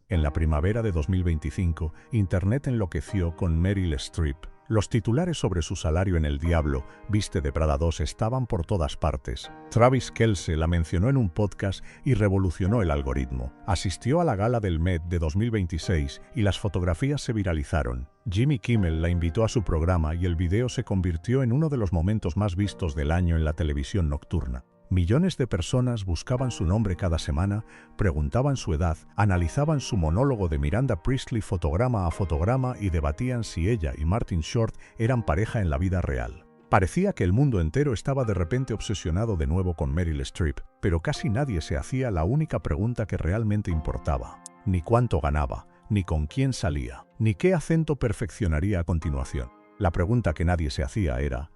En la primavera de 2025, Internet enloqueció con Meryl Streep. Los titulares sobre su salario en El Diablo, Viste de Prada 2 estaban por todas partes. Travis Kelce la mencionó en un podcast y revolucionó el algoritmo. Asistió a la gala del Met de 2026 y las fotografías se viralizaron. Jimmy Kimmel la invitó a su programa y el video se convirtió en uno de los momentos más vistos del año en la televisión nocturna. Millones de personas buscaban su nombre cada semana, preguntaban su edad, analizaban su monólogo de Miranda Priestly fotograma a fotograma y debatían si ella y Martin Short eran pareja en la vida real. Parecía que el mundo entero estaba de repente obsesionado de nuevo con Meryl Streep, pero casi nadie se hacía la única pregunta que realmente importaba: ni cuánto ganaba, ni con quién salía, ni qué acento perfeccionaría a continuación. La pregunta que nadie se hacía era: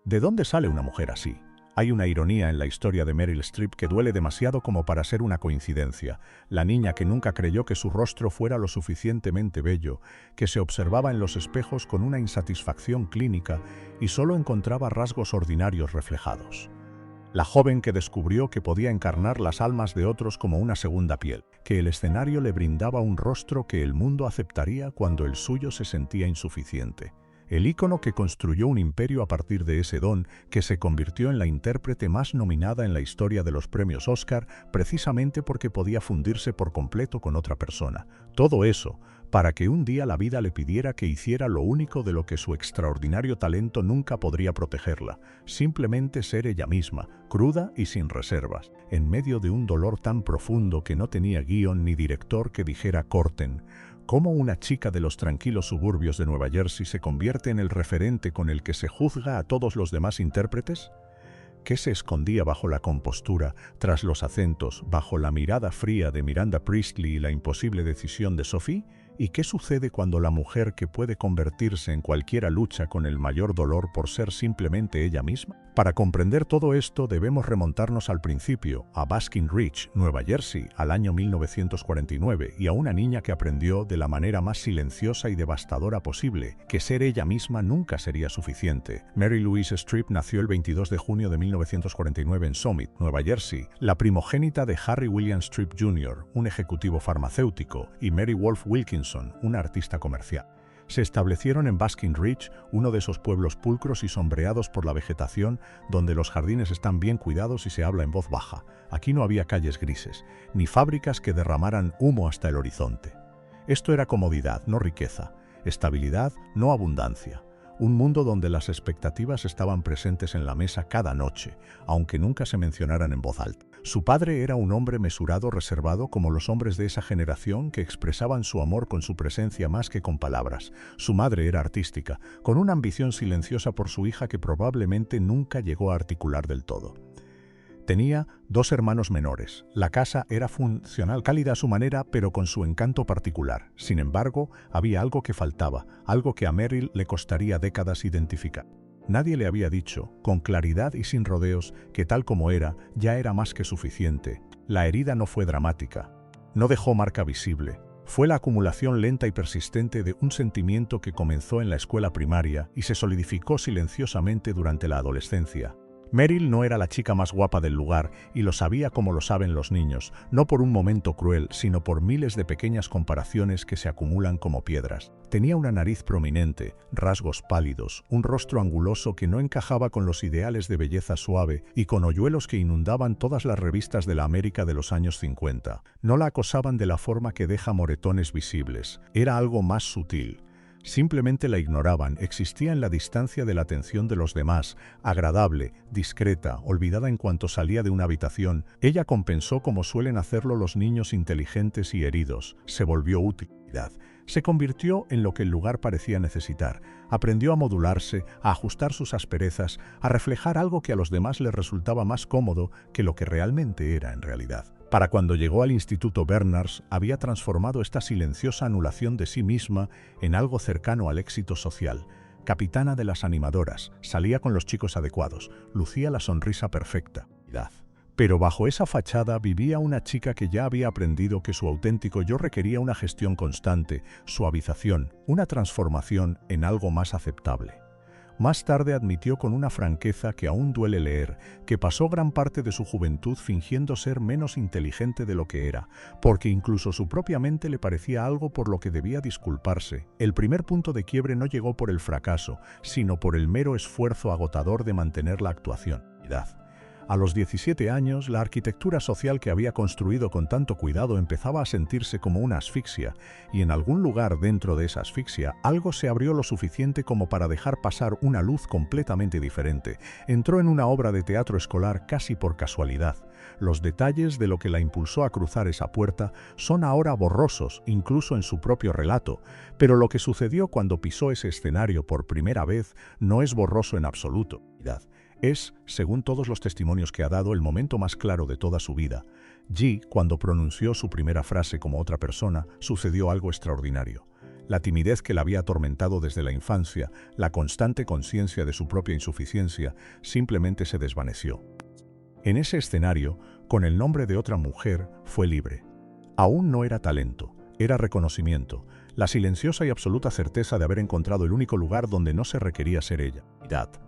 ¿de dónde sale una mujer así? Hay una ironía en la historia de Meryl Streep que duele demasiado como para ser una coincidencia. La niña que nunca creyó que su rostro fuera lo suficientemente bello, que se observaba en los espejos con una insatisfacción clínica y solo encontraba rasgos ordinarios reflejados. La joven que descubrió que podía encarnar las almas de otros como una segunda piel, que el escenario le brindaba un rostro que el mundo aceptaría cuando el suyo se sentía insuficiente. El ícono que construyó un imperio a partir de ese don, que se convirtió en la intérprete más nominada en la historia de los premios Oscar, precisamente porque podía fundirse por completo con otra persona. Todo eso, para que un día la vida le pidiera que hiciera lo único de lo que su extraordinario talento nunca podría protegerla: simplemente ser ella misma, cruda y sin reservas, en medio de un dolor tan profundo que no tenía guión ni director que dijera corten. ¿Cómo una chica de los tranquilos suburbios de Nueva Jersey se convierte en el referente con el que se juzga a todos los demás intérpretes? ¿Qué se escondía bajo la compostura, tras los acentos, bajo la mirada fría de Miranda Priestly y la imposible decisión de Sophie? ¿Y qué sucede cuando la mujer que puede convertirse en cualquiera lucha con el mayor dolor por ser simplemente ella misma? Para comprender todo esto debemos remontarnos al principio, a Basking Ridge, Nueva Jersey, al año 1949, y a una niña que aprendió de la manera más silenciosa y devastadora posible que ser ella misma nunca sería suficiente. Mary Louise Streep nació el 22 de junio de 1949 en Summit, Nueva Jersey, la primogénita de Harry William Streep Jr., un ejecutivo farmacéutico, y Mary Wolfe Wilkinson, una artista comercial. Se establecieron en Basking Ridge, uno de esos pueblos pulcros y sombreados por la vegetación, donde los jardines están bien cuidados y se habla en voz baja. Aquí no había calles grises, ni fábricas que derramaran humo hasta el horizonte. Esto era comodidad, no riqueza; estabilidad, no abundancia. Un mundo donde las expectativas estaban presentes en la mesa cada noche, aunque nunca se mencionaran en voz alta. Su padre era un hombre mesurado, reservado, como los hombres de esa generación que expresaban su amor con su presencia más que con palabras. Su madre era artística, con una ambición silenciosa por su hija que probablemente nunca llegó a articular del todo. Tenía 2 hermanos menores. La casa era funcional, cálida a su manera, pero con su encanto particular. Sin embargo, había algo que faltaba, algo que a Meryl le costaría décadas identificar. Nadie le había dicho, con claridad y sin rodeos, que tal como era, ya era más que suficiente. La herida no fue dramática, no dejó marca visible. Fue la acumulación lenta y persistente de un sentimiento que comenzó en la escuela primaria y se solidificó silenciosamente durante la adolescencia. Meryl no era la chica más guapa del lugar y lo sabía como lo saben los niños, no por un momento cruel, sino por miles de pequeñas comparaciones que se acumulan como piedras. Tenía una nariz prominente, rasgos pálidos, un rostro anguloso que no encajaba con los ideales de belleza suave y con hoyuelos que inundaban todas las revistas de la América de los años 50. No la acosaban de la forma que deja moretones visibles, era algo más sutil. Simplemente la ignoraban, existía en la distancia de la atención de los demás, agradable, discreta, olvidada en cuanto salía de una habitación. Ella compensó como suelen hacerlo los niños inteligentes y heridos, se volvió utilidad. Se convirtió en lo que el lugar parecía necesitar. Aprendió a modularse, a ajustar sus asperezas, a reflejar algo que a los demás les resultaba más cómodo que lo que realmente era en realidad. Para cuando llegó al Instituto Bernards, había transformado esta silenciosa anulación de sí misma en algo cercano al éxito social. Capitana de las animadoras, salía con los chicos adecuados, lucía la sonrisa perfecta. Pero bajo esa fachada vivía una chica que ya había aprendido que su auténtico yo requería una gestión constante, suavización, una transformación en algo más aceptable. Más tarde admitió con una franqueza que aún duele leer, que pasó gran parte de su juventud fingiendo ser menos inteligente de lo que era, porque incluso su propia mente le parecía algo por lo que debía disculparse. El primer punto de quiebre no llegó por el fracaso, sino por el mero esfuerzo agotador de mantener la actuación. A los 17 años, la arquitectura social que había construido con tanto cuidado empezaba a sentirse como una asfixia, y en algún lugar dentro de esa asfixia algo se abrió lo suficiente como para dejar pasar una luz completamente diferente. Entró en una obra de teatro escolar casi por casualidad. Los detalles de lo que la impulsó a cruzar esa puerta son ahora borrosos, incluso en su propio relato, pero lo que sucedió cuando pisó ese escenario por primera vez no es borroso en absoluto. Es, según todos los testimonios que ha dado, el momento más claro de toda su vida. Ji, cuando pronunció su primera frase como otra persona, sucedió algo extraordinario. La timidez que la había atormentado desde la infancia, la constante conciencia de su propia insuficiencia, simplemente se desvaneció. En ese escenario, con el nombre de otra mujer, fue libre. Aún no era talento, era reconocimiento, la silenciosa y absoluta certeza de haber encontrado el único lugar donde no se requería ser ella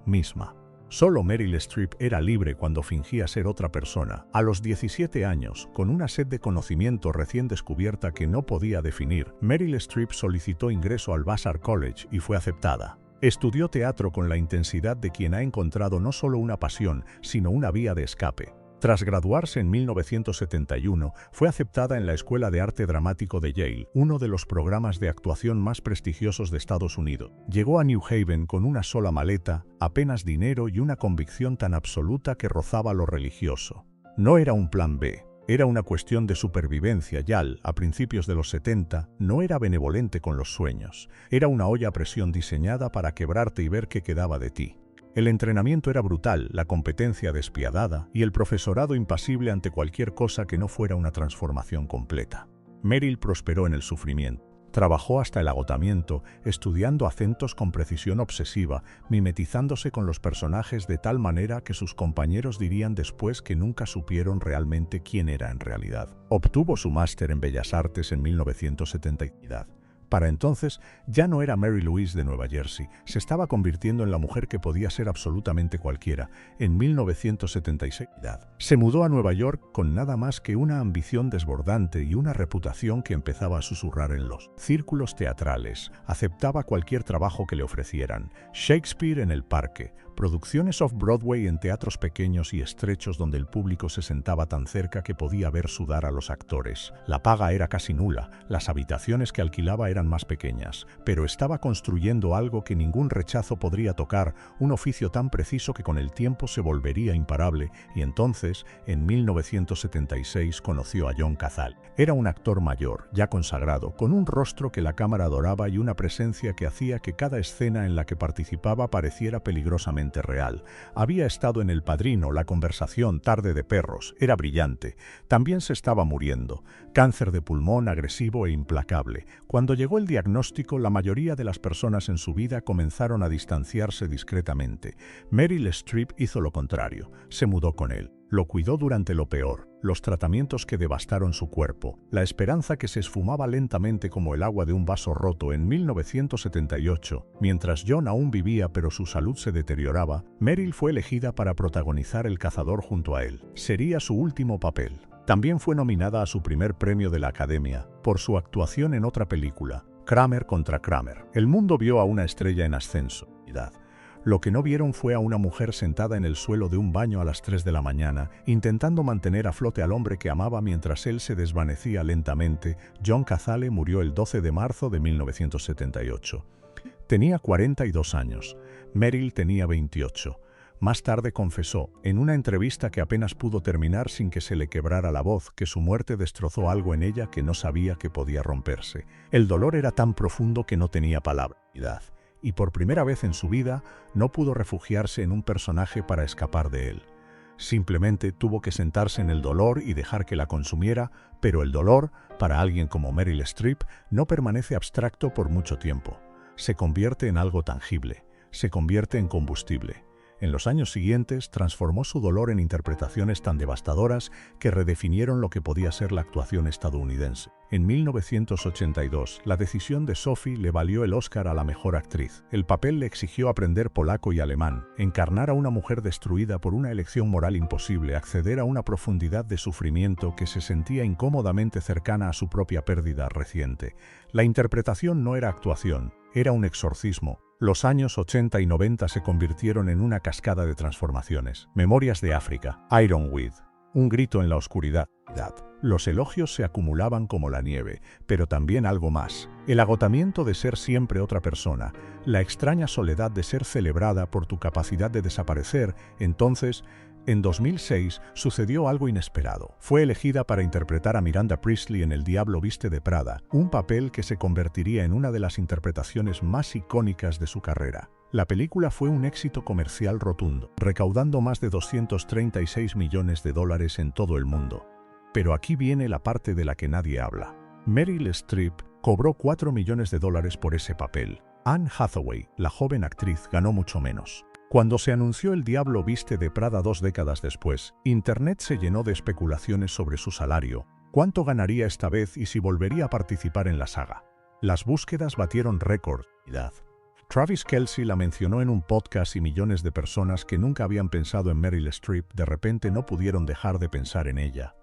misma. Solo Meryl Streep era libre cuando fingía ser otra persona. A los 17 años, con una sed de conocimiento recién descubierta que no podía definir, Meryl Streep solicitó ingreso al Vassar College y fue aceptada. Estudió teatro con la intensidad de quien ha encontrado no solo una pasión, sino una vía de escape. Tras graduarse en 1971, fue aceptada en la Escuela de Arte Dramático de Yale, uno de los programas de actuación más prestigiosos de Estados Unidos. Llegó a New Haven con una sola maleta, apenas dinero y una convicción tan absoluta que rozaba lo religioso. No era un plan B, era una cuestión de supervivencia. Yale, a principios de los 70, no era benevolente con los sueños. Era una olla a presión diseñada para quebrarte y ver qué quedaba de ti. El entrenamiento era brutal, la competencia despiadada y el profesorado impasible ante cualquier cosa que no fuera una transformación completa. Meryl prosperó en el sufrimiento. Trabajó hasta el agotamiento, estudiando acentos con precisión obsesiva, mimetizándose con los personajes de tal manera que sus compañeros dirían después que nunca supieron realmente quién era en realidad. Obtuvo su máster en Bellas Artes en 1970. Para entonces, ya no era Mary Louise de Nueva Jersey, se estaba convirtiendo en la mujer que podía ser absolutamente cualquiera. En 1976, se mudó a Nueva York con nada más que una ambición desbordante y una reputación que empezaba a susurrar en los círculos teatrales. Aceptaba cualquier trabajo que le ofrecieran. Shakespeare en el parque, producciones off-Broadway en teatros pequeños y estrechos donde el público se sentaba tan cerca que podía ver sudar a los actores. La paga era casi nula, las habitaciones que alquilaba eran más pequeñas, pero estaba construyendo algo que ningún rechazo podría tocar, un oficio tan preciso que con el tiempo se volvería imparable, y entonces, en 1976, conoció a John Cazale. Era un actor mayor, ya consagrado, con un rostro que la cámara adoraba y una presencia que hacía que cada escena en la que participaba pareciera peligrosamente real. Había estado en El Padrino, La Conversación, Tarde de Perros. Era brillante. También se estaba muriendo. Cáncer de pulmón agresivo e implacable. Cuando llegó el diagnóstico, la mayoría de las personas en su vida comenzaron a distanciarse discretamente. Meryl Streep hizo lo contrario. Se mudó con él. Lo cuidó durante lo peor, los tratamientos que devastaron su cuerpo, la esperanza que se esfumaba lentamente como el agua de un vaso roto. En 1978, mientras John aún vivía pero su salud se deterioraba, Meryl fue elegida para protagonizar El cazador junto a él. Sería su último papel. También fue nominada a su primer premio de la Academia por su actuación en otra película, Kramer contra Kramer. El mundo vio a una estrella en ascenso. Lo que no vieron fue a una mujer sentada en el suelo de un baño a las 3 de la mañana, intentando mantener a flote al hombre que amaba mientras él se desvanecía lentamente. John Cazale murió el 12 de marzo de 1978. Tenía 42 años. Meryl tenía 28. Más tarde confesó, en una entrevista que apenas pudo terminar sin que se le quebrara la voz, que su muerte destrozó algo en ella que no sabía que podía romperse. El dolor era tan profundo que no tenía palabra. Y por primera vez en su vida no pudo refugiarse en un personaje para escapar de él. Simplemente tuvo que sentarse en el dolor y dejar que la consumiera, pero el dolor, para alguien como Meryl Streep, no permanece abstracto por mucho tiempo. Se convierte en algo tangible, se convierte en combustible. En los años siguientes, transformó su dolor en interpretaciones tan devastadoras que redefinieron lo que podía ser la actuación estadounidense. En 1982, la decisión de Sophie le valió el Oscar a la mejor actriz. El papel le exigió aprender polaco y alemán, encarnar a una mujer destruida por una elección moral imposible, acceder a una profundidad de sufrimiento que se sentía incómodamente cercana a su propia pérdida reciente. La interpretación no era actuación, era un exorcismo. Los años 80 y 90 se convirtieron en una cascada de transformaciones. Memorias de África, Ironweed, Un grito en la oscuridad. Los elogios se acumulaban como la nieve, pero también algo más. El agotamiento de ser siempre otra persona, la extraña soledad de ser celebrada por tu capacidad de desaparecer. Entonces, en 2006 sucedió algo inesperado. Fue elegida para interpretar a Miranda Priestly en El Diablo Viste de Prada, un papel que se convertiría en una de las interpretaciones más icónicas de su carrera. La película fue un éxito comercial rotundo, recaudando más de $236 millones en todo el mundo. Pero aquí viene la parte de la que nadie habla. Meryl Streep cobró $4 millones por ese papel. Anne Hathaway, la joven actriz, ganó mucho menos. Cuando se anunció El Diablo Viste de Prada 2 décadas después, Internet se llenó de especulaciones sobre su salario, cuánto ganaría esta vez y si volvería a participar en la saga. Las búsquedas batieron récord. Travis Kelce la mencionó en un podcast y millones de personas que nunca habían pensado en Meryl Streep de repente no pudieron dejar de pensar en ella.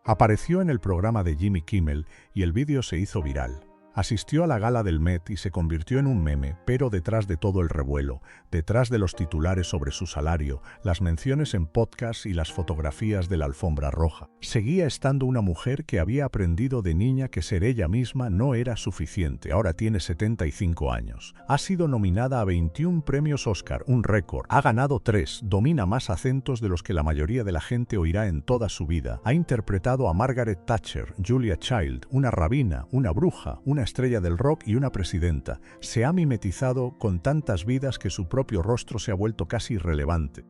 Apareció en el programa de Jimmy Kimmel y el vídeo se hizo viral. Asistió a la gala del Met y se convirtió en un meme, pero detrás de todo el revuelo, detrás de los titulares sobre su salario, las menciones en podcasts y las fotografías de la alfombra roja, seguía estando una mujer que había aprendido de niña que ser ella misma no era suficiente. Ahora tiene 75 años. Ha sido nominada a 21 premios Oscar, un récord. Ha ganado 3, domina más acentos de los que la mayoría de la gente oirá en toda su vida. Ha interpretado a Margaret Thatcher, Julia Child, una rabina, una bruja, una estrella del rock y una presidenta. Se ha mimetizado con tantas vidas que su propio rostro se ha vuelto casi irrelevante.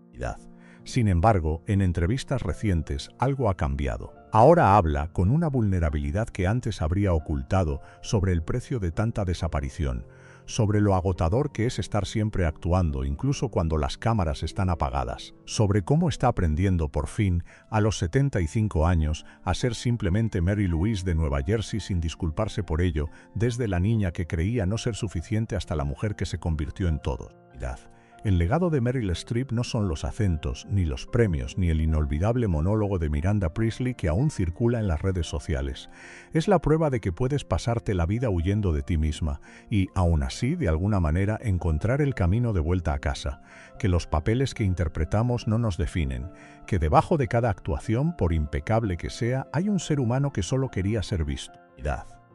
Sin embargo, en entrevistas recientes, algo ha cambiado. Ahora habla con una vulnerabilidad que antes habría ocultado sobre el precio de tanta desaparición, sobre lo agotador que es estar siempre actuando, incluso cuando las cámaras están apagadas, sobre cómo está aprendiendo por fin, a los 75 años, a ser simplemente Mary Louise de Nueva Jersey sin disculparse por ello, desde la niña que creía no ser suficiente hasta la mujer que se convirtió en todo. El legado de Meryl Streep no son los acentos, ni los premios, ni el inolvidable monólogo de Miranda Priestly que aún circula en las redes sociales. Es la prueba de que puedes pasarte la vida huyendo de ti misma y, aún así, de alguna manera, encontrar el camino de vuelta a casa. Que los papeles que interpretamos no nos definen. Que debajo de cada actuación, por impecable que sea, hay un ser humano que solo quería ser visto.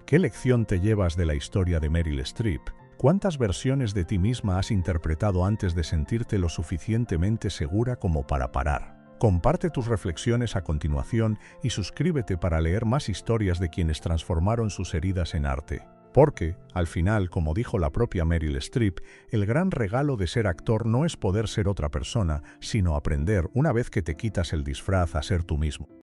¿Qué lección te llevas de la historia de Meryl Streep? ¿Cuántas versiones de ti misma has interpretado antes de sentirte lo suficientemente segura como para parar? Comparte tus reflexiones a continuación y suscríbete para leer más historias de quienes transformaron sus heridas en arte. Porque, al final, como dijo la propia Meryl Streep, el gran regalo de ser actor no es poder ser otra persona, sino aprender, una vez que te quitas el disfraz, a ser tú mismo.